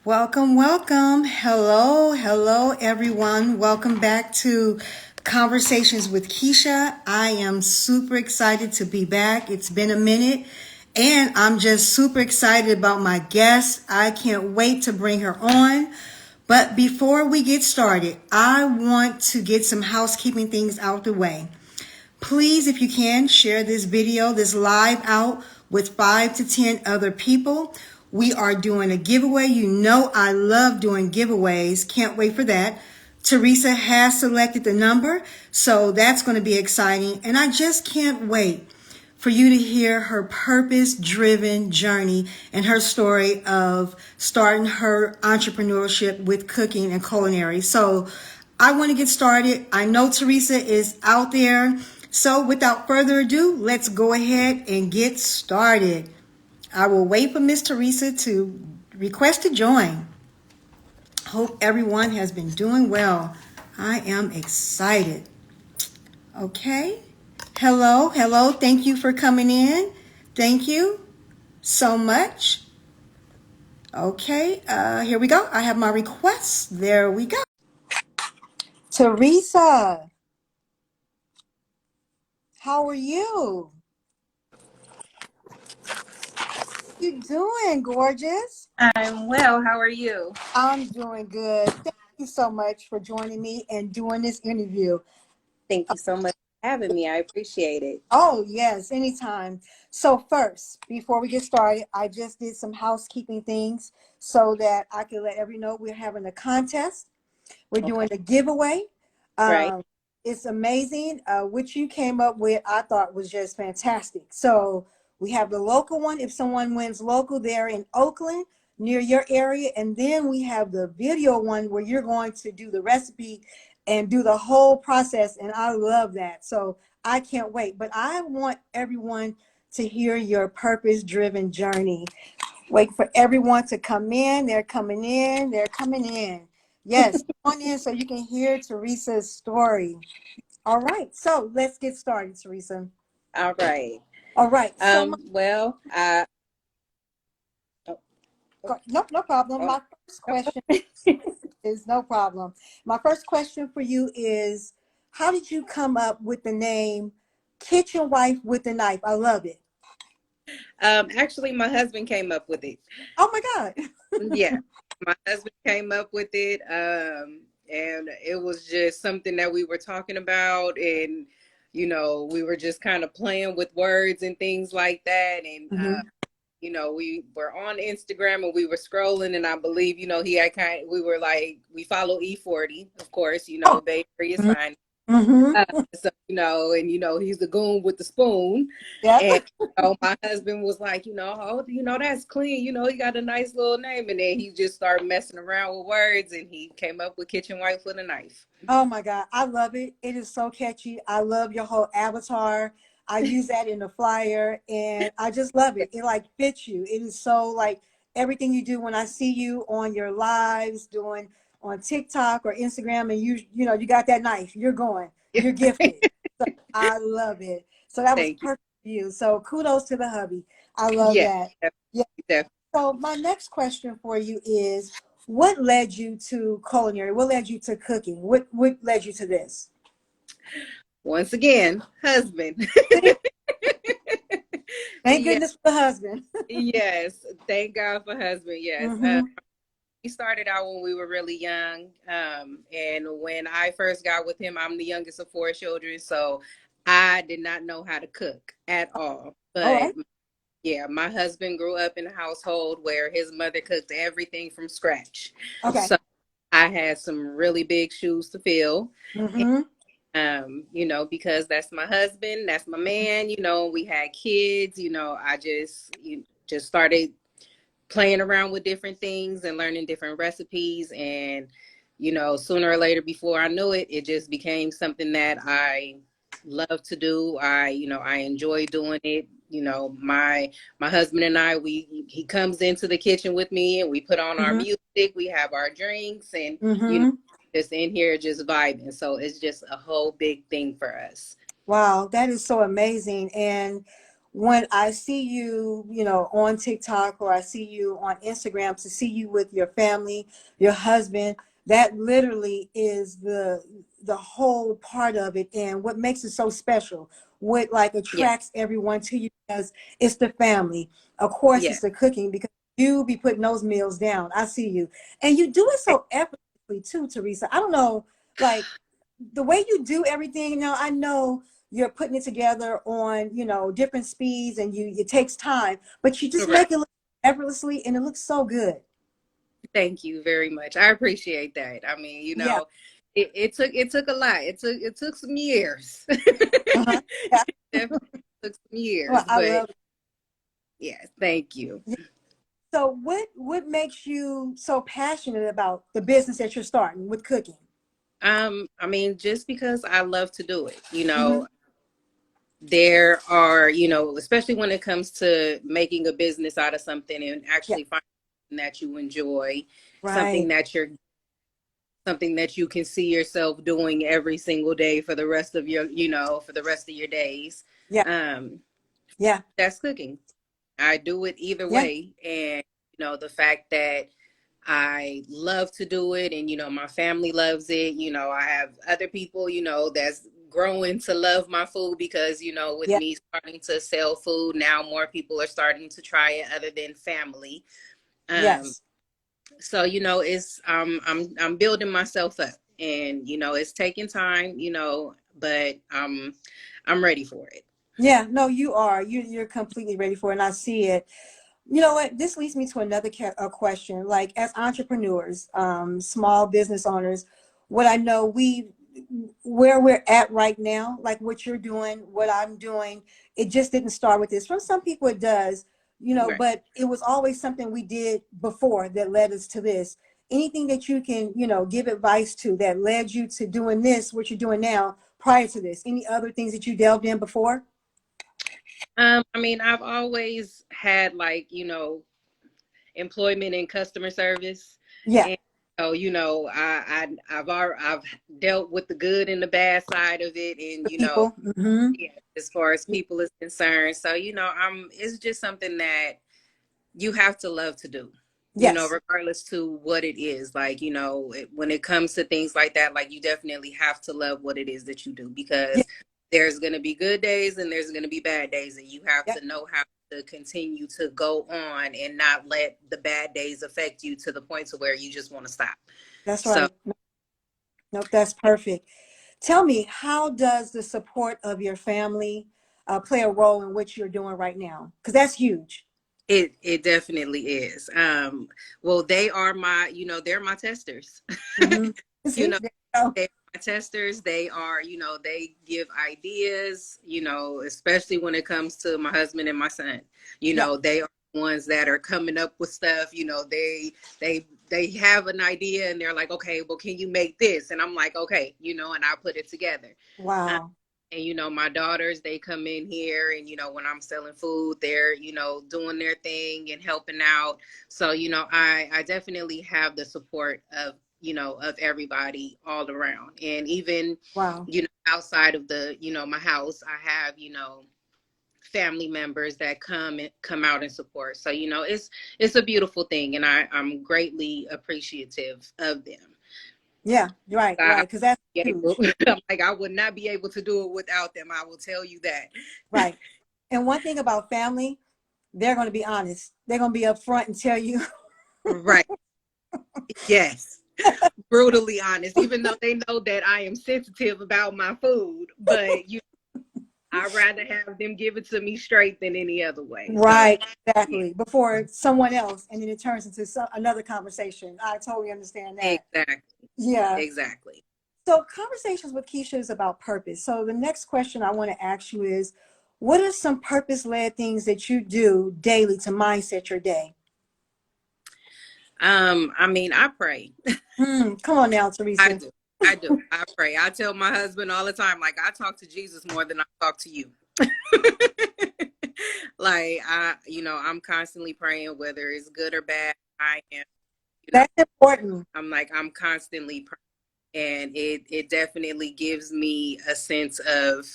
Welcome, welcome. Hello, hello, everyone. Welcome back to Conversations with Kisha. I am super excited to be back. It's been a minute, and I'm just super excited about my guest. I can't wait to bring her on. But before we get started, I want to get some housekeeping things out the way. Please, if you can, share this video, this live out with 5 to 10 other people. We are doing a giveaway. You know I love doing giveaways. Can't wait for that. Theresa has selected the number, so that's going to be exciting. And I just can't wait for you to hear her purpose-driven journey and her story of starting her entrepreneurship with cooking and culinary. So I want to get started. I know Theresa is out there. So without further ado, let's go ahead and get started. I will wait for Miss Theresa to request to join. Hope everyone has been doing well. I am excited. Okay. Hello, hello. Thank you for coming in. Thank you so much. Okay, here we go. I have my requests. There we go. Theresa, how are you? You doing, gorgeous? I'm well. How are you? I'm doing good. Thank you so much for joining me and doing this interview. Thank you so much for having me. I appreciate it. Oh, yes, anytime. So first, before we get started, I just did some housekeeping things so that I can let everyone know we're having a contest. We're doing a giveaway. Right. Um, it's amazing. What you came up with, I thought was just fantastic. So we have the local one. If someone wins local, there in Oakland, near your area. And then we have the video one where you're going to do the recipe and do the whole process. And I love that. So I can't wait. But I want everyone to hear your purpose-driven journey. Wait for everyone to come in. They're coming in. They're coming in. Yes, come on in so you can hear Theresa's story. All right, so let's get started, Theresa. All right. All right, so Well, oh, no problem. oh, My first question is no problem. My first question for you is, how did you come up with the name Kitchen Wife with a Knife? I love it. actually, my husband came up with it. Oh my God. Yeah, my husband came up with it. And it was just something that we were talking about, and we were just kind of playing with words and things like that. And Mm-hmm. we were on Instagram and we were scrolling, and I believe, he had we were like, we follow E40, of course, Oh. Bay Area sign. Mm-hmm. So, and he's the goon with the spoon. Yep. And my husband was like, oh, that's clean. He got a nice little name. And then he just started messing around with words, and he came up with Kitchen Wife with a Knife. Oh my God, I love it. It is so catchy. I love your whole avatar. I use that in the flyer and I just love it. It like fits you. It is so like everything you do when I see you on your lives doing on TikTok or Instagram and you got that knife. You're going. You're gifted. So I love it. So that was Thank you. perfect for you. So kudos to the hubby. I love Yeah, that. Yeah. definitely. So my next question for you is, what led you to culinary? What led you to cooking? What led you to this? Once again, husband. Thank Yeah, goodness for the husband. yes. Thank God for husband. Yes. Mm-hmm. We started out when we were really young. And when I first got with him, I'm the youngest of four children. So I did not know how to cook at all. All But right. yeah, my husband grew up in a household where his mother cooked everything from scratch. Okay. So I had some really big shoes to fill. Mm-hmm. Because that's my husband, that's my man, we had kids, I just started playing around with different things and learning different recipes. And, sooner or later, before I knew it, it just became something that I love to do. I enjoy doing it. My husband and I, he comes into the kitchen with me and we put on our Mm-hmm. music, we have our drinks, and, Mm-hmm. just in here just vibing. So it's just a whole big thing for us. Wow, that is so amazing. And when I see you, on TikTok, or I see you on Instagram, to see you with your family, your husband, that literally is the whole part of it, and what makes it so special. What like Yeah. attracts everyone to you, because it's the family. Of course, Yeah. it's the cooking, because you be putting those meals down. I see you, and you do it so effortlessly too, Theresa. I don't know, like the way you do everything. Now I know you're putting it together on different speeds, and it takes time, but you just Right. make it look effortlessly, and it looks so good. Thank you very much. I appreciate that. I mean, Yeah. it took a lot. It took some years. Uh-huh. Yeah. Definitely took some Well, years, I but love yes, thank you. it. So what makes you so passionate about the business that you're starting with cooking? I mean, just because I love to do it, Hmm. there are, especially when it comes to making a business out of something and Yeah. actually finding something that you enjoy, something Right. that you're something that you can see yourself doing every single day for the rest of for the rest of your days. Yeah. Um, Yeah. that's cooking. I do it either Yeah. way. And, the fact that I love to do it and, my family loves it. I have other people, that's growing to love my food because, with Yeah. me starting to sell food, now more people are starting to try it other than family. Um, Yes. so, it's I'm building myself up and, it's taking time, but I'm ready for it. Yeah. No, you are. You're completely ready for it, and I see it. You know what? This leads me to another question. Like, as entrepreneurs, small business owners, what I know where we're at right now, like what you're doing, what I'm doing, it just didn't start with this. From some people, it does, Right. but it was always something we did before that led us to this. Anything that you can, give advice to that led you to doing this, what you're doing now, prior to this? Any other things that you delved in before? I mean, I've always had like, employment and customer service. Yeah. And so, I've dealt with the good and the bad side of it. And, The people. Hmm. yeah, as far as people is concerned. So, it's just something that you have to love to do, Yes. regardless to what it is. Like, when it comes to things like that, like you definitely have to love what it is that you do Yeah. because there's going to be good days and there's going to be bad days. And you have Yeah. to know how to continue to go on and not let the bad days affect you to the point to where you just want to stop. That's So right. Nope, that's perfect. Tell me, how does the support of your family play a role in what you're doing right now? Because that's huge. it definitely is. Well, they are they're my testers. Hmm. you See, know there you go. They're my testers. They are, they give ideas, especially when it comes to my husband and my son. Yeah. They are the ones that are coming up with stuff. They have an idea and they're like, okay, well, can you make this? And I'm like, okay, and I put it together. Um, Wow. and my daughters, they come in here and when I'm selling food, they're doing their thing and helping out. So I definitely have the support of everybody all around. And even Wow. outside of the my house, I have family members that come out and support. So it's a beautiful thing, and I'm greatly appreciative of them. Yeah. Right. I, Right. Because that's able, huge. I'm like, I would not be able to do it without them. I will tell you that. Right. And one thing about family, they're going to be honest. They're going to be upfront and tell you. Right. Yes. Brutally honest, even though they know that I am sensitive about my food, but I'd rather have them give it to me straight than any other way. So Right. yeah, Exactly. Before someone else, and then it turns into another conversation. I totally understand that. exactly. Yeah. Exactly. So, conversations with Kisha is about purpose. So, the next question I want to ask you is, what are some purpose led things that you do daily to mindset your day? I mean, I pray. Come on now, I Theresa. do. I do. I pray. I tell my husband all the time, like I talk to Jesus more than I talk to you. Like I'm constantly praying, whether it's good or bad. I am, you know, That's important. I'm like I'm constantly praying. and it definitely gives me a sense of,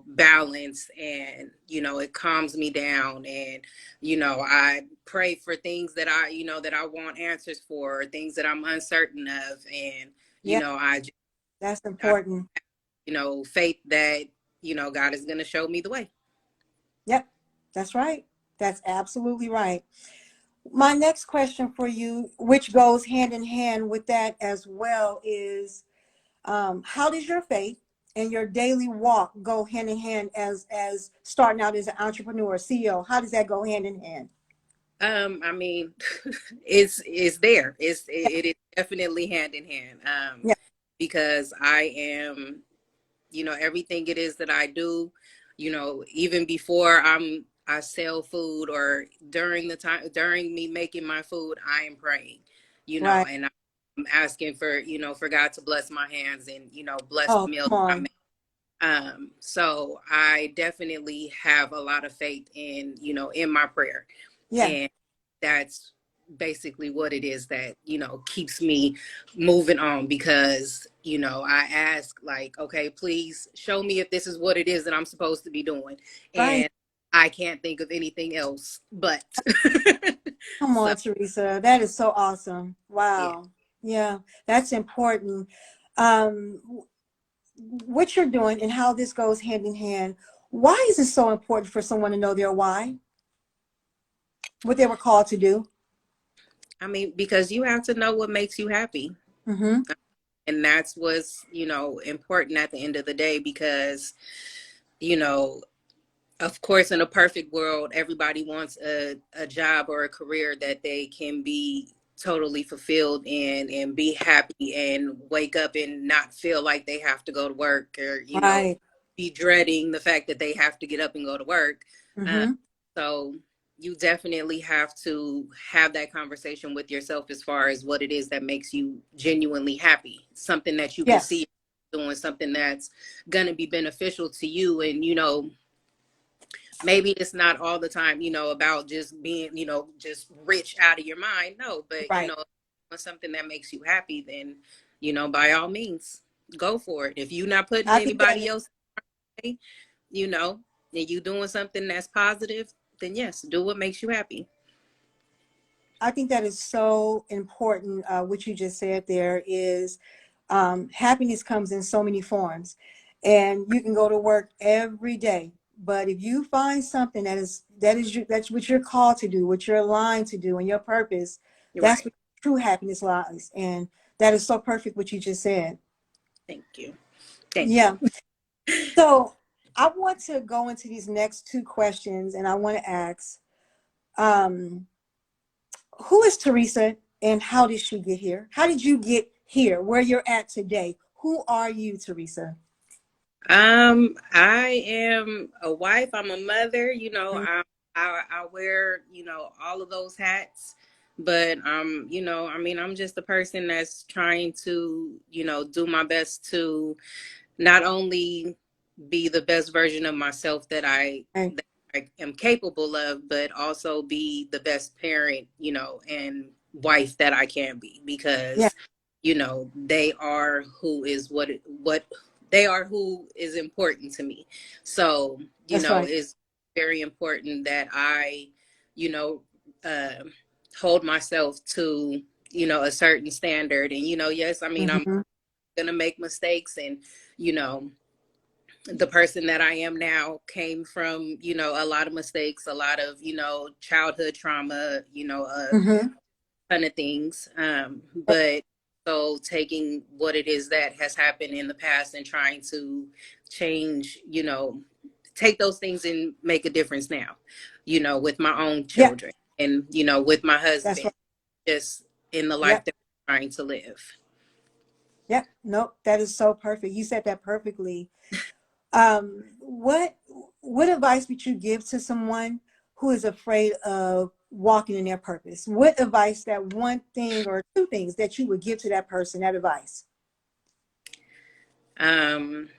balance, and it calms me down, and I pray for things that that I want answers for, or things that I'm uncertain of, and Yeah, I just that's I, important. faith that God is going to show me the way. Yep, that's right. That's absolutely right. My next question for you, which goes hand in hand with that as well, is how does your faith and your daily walk go hand in hand as starting out as an entrepreneur, CEO? How does that go hand in hand? I mean, it's there. Yeah, It is definitely hand in hand. yeah, Because I am, everything it is that I do, even before I sell food, or during me making my food, I am praying, right. and I'm asking for, for God to bless my hands, and, bless the Oh, meal come I on. make. So I definitely have a lot of faith in, in my prayer. Yeah, And that's basically what it is that, keeps me moving on, because, I ask, like, okay, please show me if this is what it is that I'm supposed to be doing. right. And I can't think of anything else but. Come So on, Theresa. That is so awesome. yeah. Wow. Yeah, that's important. Um, what you're doing and how this goes hand in hand. Why is it so important for someone to know their why, what they were called to do? I mean, because you have to know what makes you happy. Mm-hmm. And that's what's, important at the end of the day, because, you know, of course, in a perfect world, everybody wants a job or a career that they can be totally fulfilled in, and be happy, and wake up and not feel like they have to go to work, or, Right. be dreading the fact that they have to get up and go to work. Uh, Mm-hmm. so you definitely have to have that conversation with yourself, as far as what it is that makes you genuinely happy, something that you can Yes. see doing, something that's going to be beneficial to you. And, maybe it's not all the time, about just being, just rich out of your mind. No, but, Right. something that makes you happy, then, by all means, go for it. If you're not putting I think that anybody else away, you know, and you doing something that's positive, then yes, do what makes you happy. I think that is so important. What you just said there is happiness comes in so many forms, and you can go to work every day. But if you find something that's what you're called to do, what you're aligned to do, and your purpose, You're that's right. where true happiness lies. And that is so perfect what you just said. Thank you. Thank you. Yeah. So I want to go into these next two questions, and I want to ask. Um, who is Theresa and how did she get here? How did you get here where you're at today? Who are you, Theresa? I am a wife. I'm a mother. Mhm. I wear, all of those hats. But I mean, I'm just a person that's trying to, do my best to not only be the best version of myself Okay. that I am capable of, but also be the best parent, and wife that I can be, Yeah, because they are what they are who is important to me. So that's right. it's very important that I, you know, uh, hold myself to a certain standard. And yes, I mean, I'm Hmm. gonna make mistakes, and you know the person that I am now came from, a lot of mistakes, a lot of, childhood trauma, a Hmm. ton of things. But so taking what it is that has happened in the past, and trying to change, take those things and make a difference now, with my own Yeah, children, and, with my that's husband, right. just in the life Yep. that we're trying to live. Yep. Nope. That is so perfect. You said that perfectly. What advice would you give to someone who is afraid of walking in their purpose? What advice, that one thing or two things that you would give to that person, that advice? Um,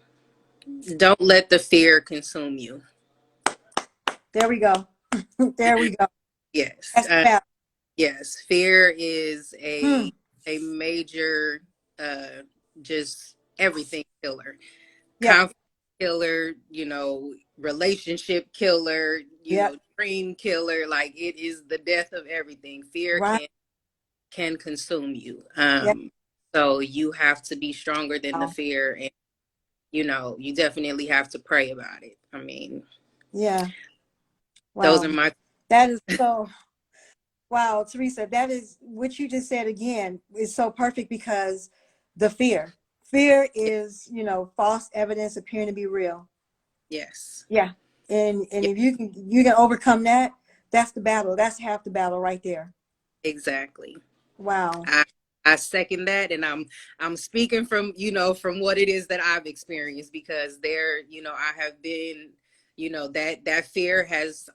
don't let the fear consume you. There we go. There we go. Yes. That's that. Yes, fear is Hmm. a major uh just everything killer, Yeah. confidence killer, relationship killer, Yep. dream killer. Like, it is the death of everything. Fear Right. can consume you. Yeah. So you have to be stronger than the Wow. fear, and you definitely have to pray about it. I mean, Yeah. those are Wow. my That is so, wow, Theresa, that is what you just said again is so perfect because the fear. Fear is, false evidence appearing to be real. yes. Yeah. And Yeah, if you can overcome that, that's the battle. That's half the battle right there. exactly. Wow. I I second that, and I'm speaking from from what it is that I've experienced, because I have been, that fear has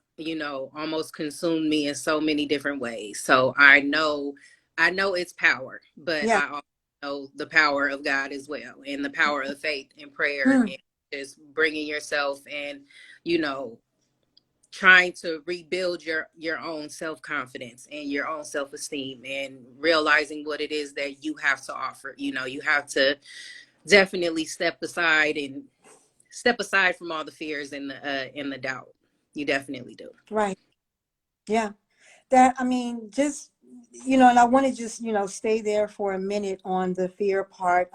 almost consumed me in so many different ways. So I know its power, but Yeah. I also know the power of God as well, and the power of faith and prayer, Hmm. and just bringing yourself, and you know trying to rebuild your own self-confidence and your own self-esteem, and realizing what it is that you have to offer. You have to definitely step aside from all the fears and the doubt. You definitely do. Right. Yeah. That, I mean, just, and I want to just, stay there for a minute on the fear part,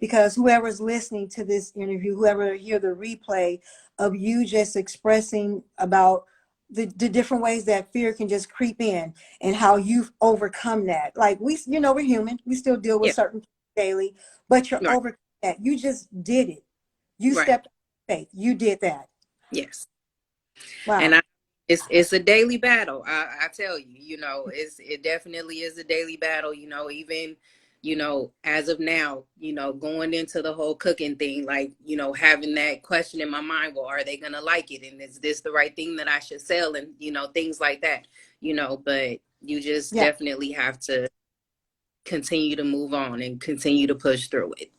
because whoever's listening to this interview, whoever hear the replay of you just expressing about the different ways that fear can just creep in and how you've overcome that. Like we're human. We still deal with Yeah. certain things daily, but you're Right. over that. You just did it. You Right. stepped out of faith. You did that. Yes. And Wow. it's a daily battle. I tell you, it definitely is a daily battle. Even as of now, going into the whole cooking thing, like having that question in my mind. Well, are they gonna like it? And is this the right thing that I should sell? And things like that. But you just Yeah. definitely have to continue to move on and continue to push through it.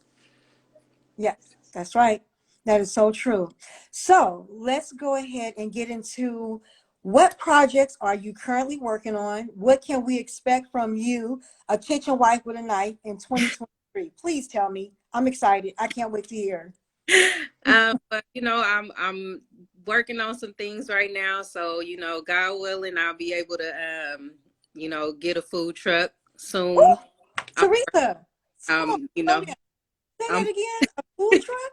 Yes, that's right. That is so true. So let's go ahead and get into what projects are you currently working on? What can we expect from you, a kitchen wife with a knife, in 2023? Please tell me. I'm excited. I can't wait to hear. But I'm working on some things right now. So God willing, I'll be able to get a food truck Oh, soon. I'm, Teresa, hold on, um, you slow know, down. Say I'm that again. A food truck?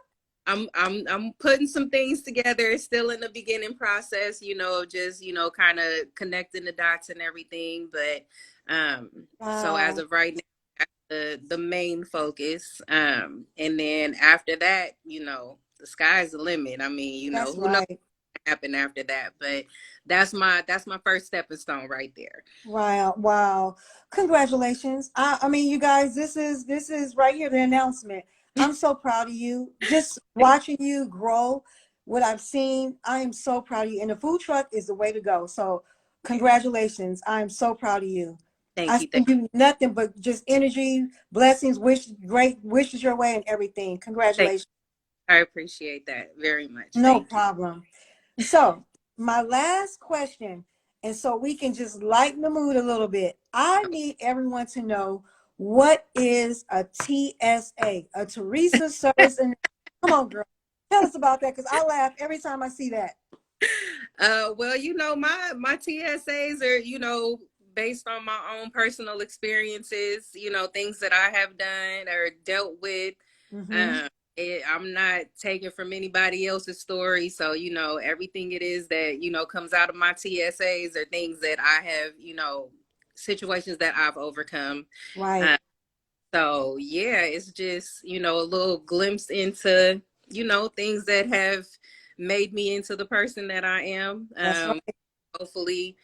I'm putting some things together. It's still in the beginning process, just kind of connecting the dots and everything. But so as Wow, of right now, that's the main focus. And then after that, the sky's the limit. I mean, that's who knows right. what happen after that? But that's my first stepping stone right there. Wow, wow. Congratulations. I mean, you guys, this is right here, the announcement. I'm so proud of you. Just watching you grow, what I've seen, I am so proud of you. And the food truck is the way to go. So congratulations. I am so proud of you. I Thank you. send you nothing but just energy, blessings, great wishes your way and everything. Thank Congratulations. I appreciate that very much. No Thank you. problem. So, my last question, and so we can just lighten the mood a little bit. I need everyone to know, what is a TSA, a Teresa Service. And come on, girl, tell us about that because I laugh every time I see that. Well, my TSAs are, based on my own personal experiences, things that I have done or dealt with. Mm-hmm. Um, I'm not taking from anybody else's story. So, everything it is that, comes out of my TSAs are things that I have, situations that I've overcome. Right. Uh, so yeah, it's just, a little glimpse into, things that have made me into the person that I am. That's right. Hopefully,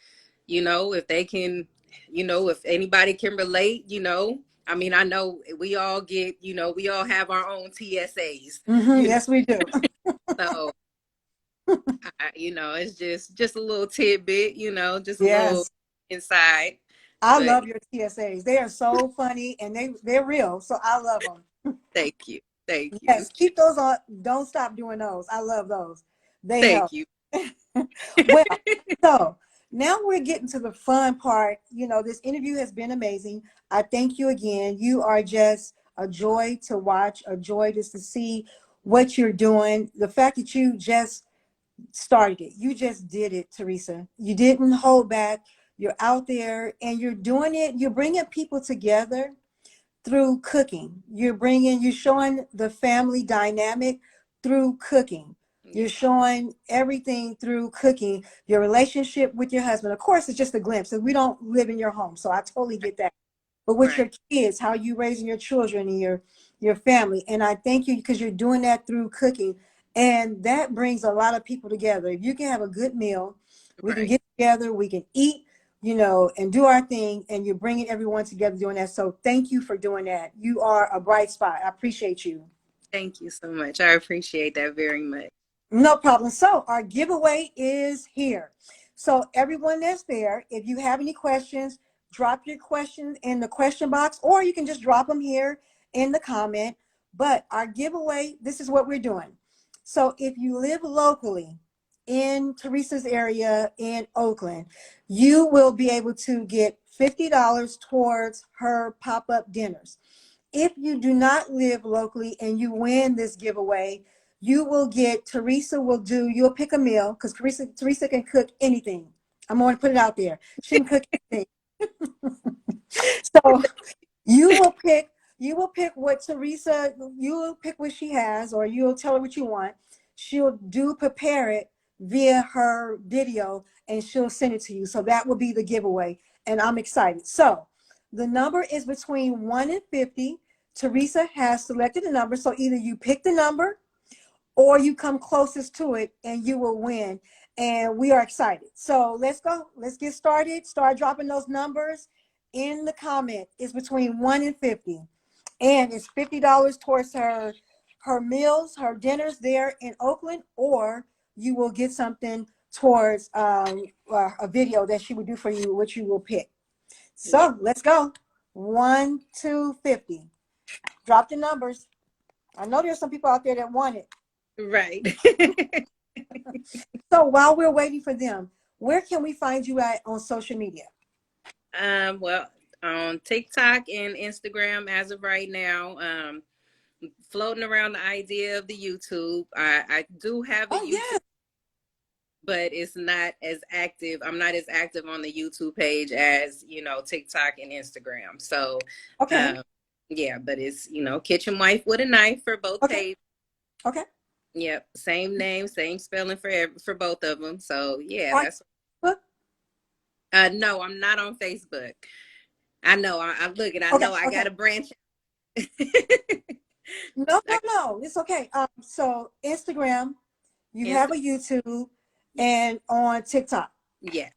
if they can, if anybody can relate, I mean, I know we all have our own TSAs, Mm-hmm. you know, Yes, we do. so, it's just a little tidbit, just a little Yes. inside, I but love your TSAs. They are so funny and they're real. So I love them. thank you. Thank you. Yes, keep those on. Don't stop doing those. I love those. They help. Thank you. Well, so now we're getting to the fun part. This interview has been amazing. I thank you again. You are just a joy to watch, a joy just to see what you're doing. The fact that you just started it, you just did it, Theresa. You didn't hold back. You're out there and you're doing it. You're bringing people together through cooking. You're showing the family dynamic through cooking. You're Yeah. showing everything through cooking. Your relationship with your husband. Of course, it's just a glimpse. And we don't live in your home, so I totally get that. But with Right. your kids, how you raising your children and your family. And I thank you because you're doing that through cooking. And that brings a lot of people together. If you can have a good meal, we can Right. get together, we can eat, and do our thing. And you're bringing everyone together doing that. So thank you for doing that. You are a bright spot. I appreciate you. Thank you so much. I appreciate that very much. No problem. So our giveaway is here. So everyone that's there, if you have any questions, drop your questions in the question box, or you can just drop them here in the comment. But our giveaway, this is what we're doing. So if you live locally in Theresa's area in Oakland, you will be able to get $50 towards her pop-up dinners. If you do not live locally and you win this giveaway, you will get, you'll pick a meal because Theresa can cook anything. I'm going to put it out there. She can cook anything. So you will pick, you will pick what she has, or you'll tell her what you want. She'll prepare it via her video and she'll send it to you. So that will be the giveaway. And I'm excited. So the number is between 1 and 50. Theresa has selected a number. So either you pick the number or you come closest to it and you will win. And we are excited. So let's go. Let's get started. Start dropping those numbers in the comment. It's between 1 and 50. And it's $50 towards her meals, her dinners there in Oakland, or you will get something towards a video that she will do for you, which you will pick. Yeah. So let's go. 1 to 50. Drop the numbers. I know there's some people out there that want it. Right. So while we're waiting for them, where can we find you at on social media? Well, on TikTok and Instagram as of right now. Floating around the idea of the YouTube. I do have a Oh, YouTube, yes. but it's not as active. I'm not as active on the YouTube page as, TikTok and Instagram. So, Okay. yeah, but it's, Kitchen Wife with a Knife for both Okay. pages. Okay. Yep. Same name, same spelling for both of them. So, yeah, All that's, right. no, I'm not on Facebook. I know. I'm looking. I Okay. know I Okay. got a branch. No, no, I, no. It's okay. So Instagram, you have Insta, a YouTube, and on TikTok. yeah.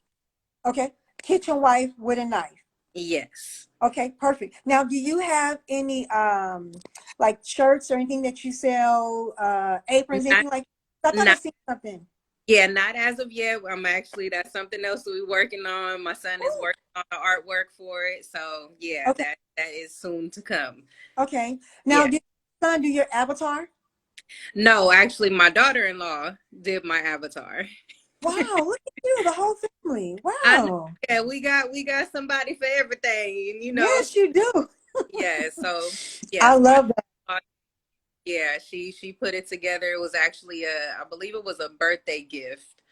Okay. Kitchen Wife with a Knife. Yes. Okay, perfect. Now, do you have any like shirts or anything that you sell, aprons, Not, anything like that? I thought I not seen something. Yeah, not as of yet. That's something else we're working on. My son is Ooh, working on the artwork for it. So yeah, okay, that is soon to come. okay. Now, Yeah. do your son do your avatar? No, actually my daughter-in-law did my avatar. Wow, look at you, the whole family. I know. Wow. Yeah, we got somebody for everything. And Yes, you do. yeah, so I yes, my love that. yeah, she put it together. It was actually I believe it was a birthday gift.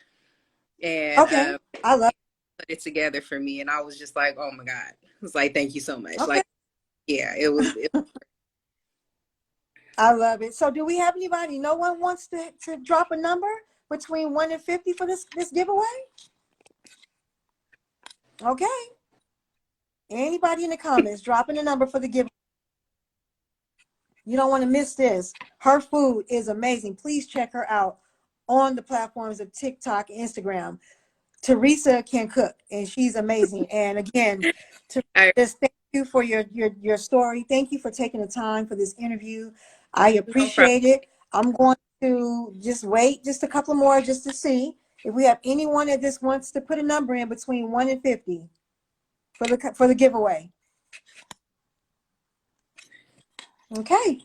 And Okay, I love. put it together for me and I was just like, "Oh my God." I was like, "Thank you so much." Okay, Like, yeah, it I love it. So, do we have anybody? No one wants to drop a number between 1 and 50 for this giveaway? Okay. Anybody in the comments dropping a number for the giveaway? You don't want to miss this. Her food is amazing. Please check her out on the platforms of TikTok and Instagram. Theresa can cook and she's amazing. And again, I just thank you for your story. Thank you for taking the time for this interview. I no problem. appreciate it. I'm going to just wait just a couple more just to see if we have anyone that just wants to put a number in between 1 and 50 for the giveaway. Okay.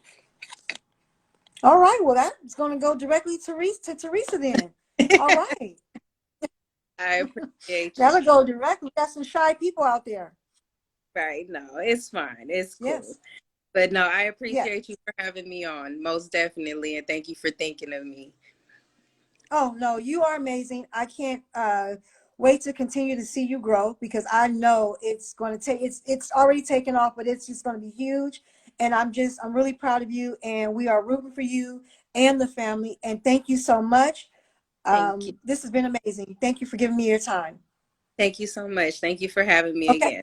All right. Well, that's going to go directly to Theresa then. All right. I appreciate you. That'll go directly. Got some shy people out there. Right. No, it's fine. It's cool. Yes. But no, I Yeah. appreciate you for having me on, most definitely, and thank you for thinking of me. Oh no, you are amazing. I can't wait to continue to see you grow because I know it's going to take it's already taken off, but it's just going to be huge. And I'm really proud of you, and we are rooting for you and the family. And thank you so much. Thank you. This has been amazing. Thank you for giving me your time. Thank you so much. Thank you for having me Okay. again.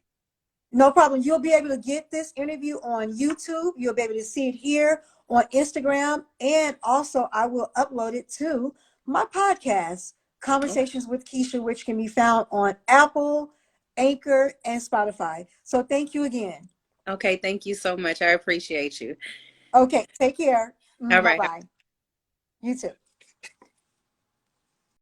No problem. You'll be able to get this interview on YouTube. You'll be able to see it here on Instagram. And also, I will upload it to my podcast, Okay. Conversations with Kisha, which can be found on Apple, Anchor, and Spotify. So thank you again. Okay, thank you so much. I appreciate you. Okay, take care. All Bye right. bye. You too.